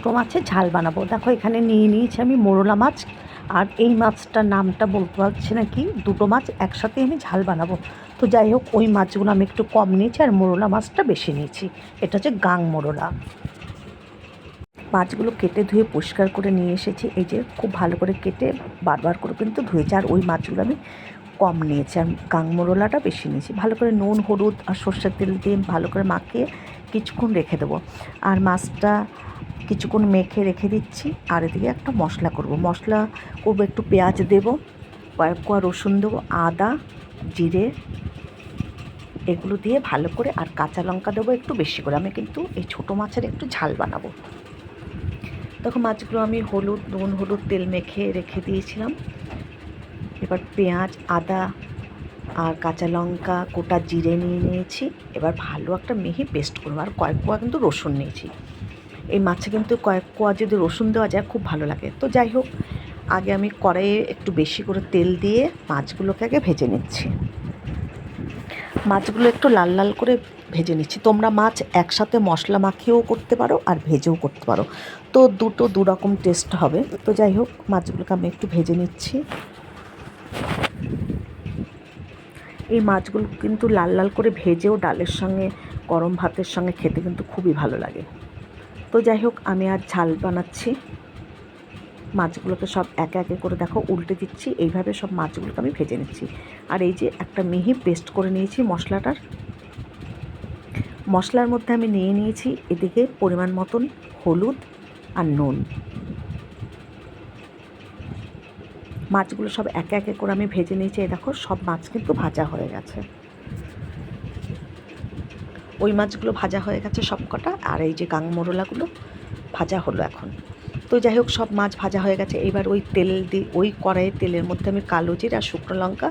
ছোটো মাছের ঝাল বানাবো। দেখো এখানে নিয়ে নিয়েছি আমি মোরলা মাছ, আর এই মাছটার নামটা বলতে পারছি না কি, দুটো মাছ একসাথে আমি ঝাল বানাবো। তো যাই হোক, ওই মাছগুলো আমি একটু কম নিয়েছি আর মোরলা মাছটা বেশি নিয়েছি। এটা হচ্ছে গাং মোরলা। মাছগুলো কেটে ধুয়ে পরিষ্কার করে নিয়ে এসেছি। এই যে খুব ভালো করে কেটে বারবার করে কিন্তু ধুয়েছি, আর ওই মাছগুলো আমি কম নিয়েছি আর গাং মোরলাটা বেশি নিয়েছি। ভালো করে নুন হলুদ আর সর্ষের তেল দিয়ে ভালো করে মাখিয়ে কিছুক্ষণ রেখে দেবো। আর মাছটা কিছুক্ষণ মেখে রেখে দিচ্ছি। আর এদিকে একটা মশলা করবো, একটু পেঁয়াজ দেবো, কয়েক কোয়া রসুন দেবো, আদা জিরে এগুলো দিয়ে ভালো করে, আর কাঁচা লঙ্কা দেবো একটু বেশি করে। আমি কিন্তু এই ছোটো মাছের একটু ঝাল বানাবো। তখন মাছগুলো আমি নুন হলুদ তেল মেখে রেখে দিয়েছিলাম। এবার পেঁয়াজ আদা আর কাঁচা লঙ্কা গোটা জিরে নিয়ে নিয়েছি। এবার ভালো একটা মিহি পেস্ট করবো। আর কয়েক কোয়া কিন্তু রসুন নিয়েছি। এই মাছে কিন্তু কয়েক কোয়া যদি রসুন দেওয়া যায় খুব ভালো লাগে। তো যাই হোক, আগে আমি কড়াইয়ে একটু বেশি করে তেল দিয়ে মাছগুলোকে আগে ভেজে নিচ্ছি। মাছগুলো একটু লাল লাল করে ভেজে নিচ্ছি। তোমরা মাছ একসাথে মশলা মাখিয়েও করতে পারো আর ভেজেও করতে পারো, তো দু রকম টেস্ট হবে। তো যাই হোক, মাছগুলোকে আমি একটু ভেজে নিচ্ছি। এই মাছগুলো কিন্তু লাল লাল করে ভেজেও ডালের সঙ্গে গরম ভাতের সঙ্গে খেতে কিন্তু খুবই ভালো লাগে। তো যাই হোক, আমি আজ ঝাল বানাচ্ছি। মাছগুলোকে সব একে একে করে দেখো উল্টে দিচ্ছি। এইভাবে সব মাছগুলোকে আমি ভেজে নিচ্ছি। আর এই যে একটা মিহি পেস্ট করে নিয়েছি মশলার মধ্যে আমি নিয়ে নিয়েছি এদিকে পরিমাণ মতন হলুদ আর নুন। মাছগুলো সব একে একে করে আমি ভেজে নিয়েছি। এই দেখো সব মাছ কিন্তু ভাজা হয়ে গেছে। ওই মাছগুলো ভাজা হয়ে গেছে সব কটা, আর এই যে গাং মোরলাগুলো ভাজা হলো এখন। তো যাই হোক, সব মাছ ভাজা হয়ে গেছে। এবার ওই কড়াইয়ের তেলের মধ্যে আমি কালো জিরা আর শুকনো লঙ্কা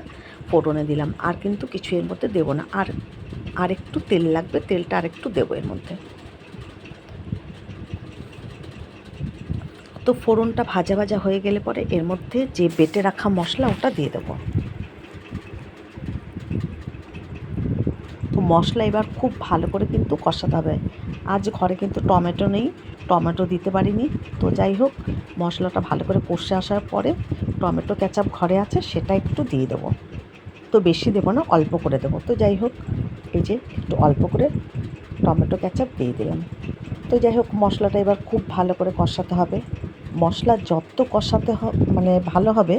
ফোড়নে দিলাম। আর কিন্তু কিছু এর মধ্যে দেবো না, আর একটু তেল লাগবে, তেলটা আর একটু দেবো এর মধ্যে। তো ফোড়নটা ভাজা ভাজা হয়ে গেলে পরে এর মধ্যে যে বেটে রাখা মশলা ওটা দিয়ে দেবো। তো মশলা এবার খুব ভালো করে কিন্তু কষাতে হবে। আজ ঘরে কিন্তু টমেটো নেই, টমেটো দিতে পারিনি। তো যাই হোক, মশলাটা ভালো করে কষে আসার পরে টমেটো কেচাপ ঘরে আছে, সেটা একটু দিয়ে দেবো। তো বেশি দেবো না, অল্প করে দেবো। তো যাই হোক, এই যে একটু অল্প করে টমেটো কেচাপ দিয়ে দিলাম। তো যাই হোক, মশলাটা এবার খুব ভালো করে কষাতে হবে। মশলা যত কষাতে মানে ভালো হবে,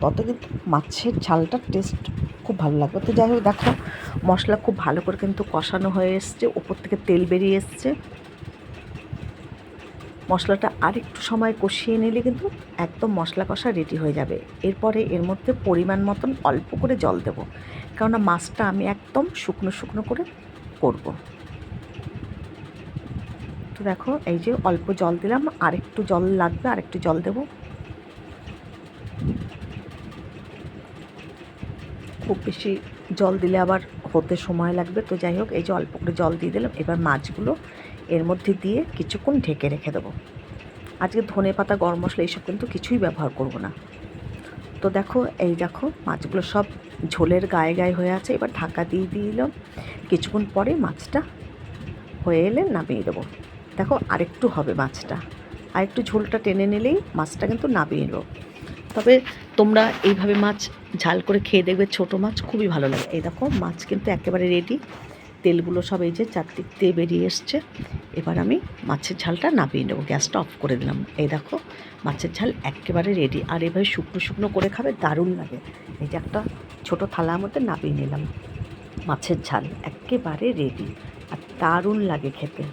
তত কিন্তু মাছের ঝালটার টেস্ট খুব ভালো লাগবে। তো যাই হোক, দেখো মশলা খুব ভালো করে কিন্তু কষানো হয়ে এসছে, ওপর থেকে তেল বেরিয়ে এসছে। মশলাটা আর একটু সময় কষিয়ে নিলে কিন্তু একদম মশলা কষা রেডি হয়ে যাবে। এরপরে এর মধ্যে পরিমাণ মতন অল্প করে জল দেবো, কেননা মাছটা আমি একদম শুকনো শুকনো করে করব। তো দেখো, এই যে অল্প জল দিলাম, আর একটু জল লাগবে, আর একটু জল দেবো। খুব বেশি জল দিলে আবার হতে সময় লাগবে। তো যাই হোক, এই যে অল্প করে জল দিয়ে দিলাম। এবার মাছগুলো এর মধ্যে দিয়ে কিছুক্ষণ ঢেকে রেখে দেবো। আজকে ধনেপাতা গরম মশলা এইসব কিন্তু কিছুই ব্যবহার করব না। তো দেখো, এই দেখো মাছগুলো সব ঝোলের গায়ে গায়ে হয়ে আছে। এবার ঢাকা দিয়ে দিলাম। কিছুক্ষণ পরে মাছটা হয়ে এলে নামিয়ে দেবো। দেখো আরেকটু হবে মাছটা, আর একটু ঝোলটা টেনে নিলেই মাছটা কিন্তু নামিয়ে নেব। তবে তোমরা এইভাবে মাছ ঝাল করে খেয়ে দেখবে, ছোটো মাছ খুবই ভালো লাগে। এই দেখো মাছ কিন্তু একেবারে রেডি। তেলগুলো সব এই যে চারদিক দিয়ে বেরিয়ে এসছে। এবার আমি মাছের ঝালটা নামিয়ে নেবো, গ্যাসটা অফ করে দিলাম। এই দেখো মাছের ঝাল একেবারে রেডি। আর এভাবে শুকনো শুকনো করে খাবে, দারুণ লাগে। এই যে একটা ছোটো থালার মধ্যে নামিয়ে নিলাম, মাছের ঝাল একেবারে রেডি, আর দারুণ লাগে খেতে।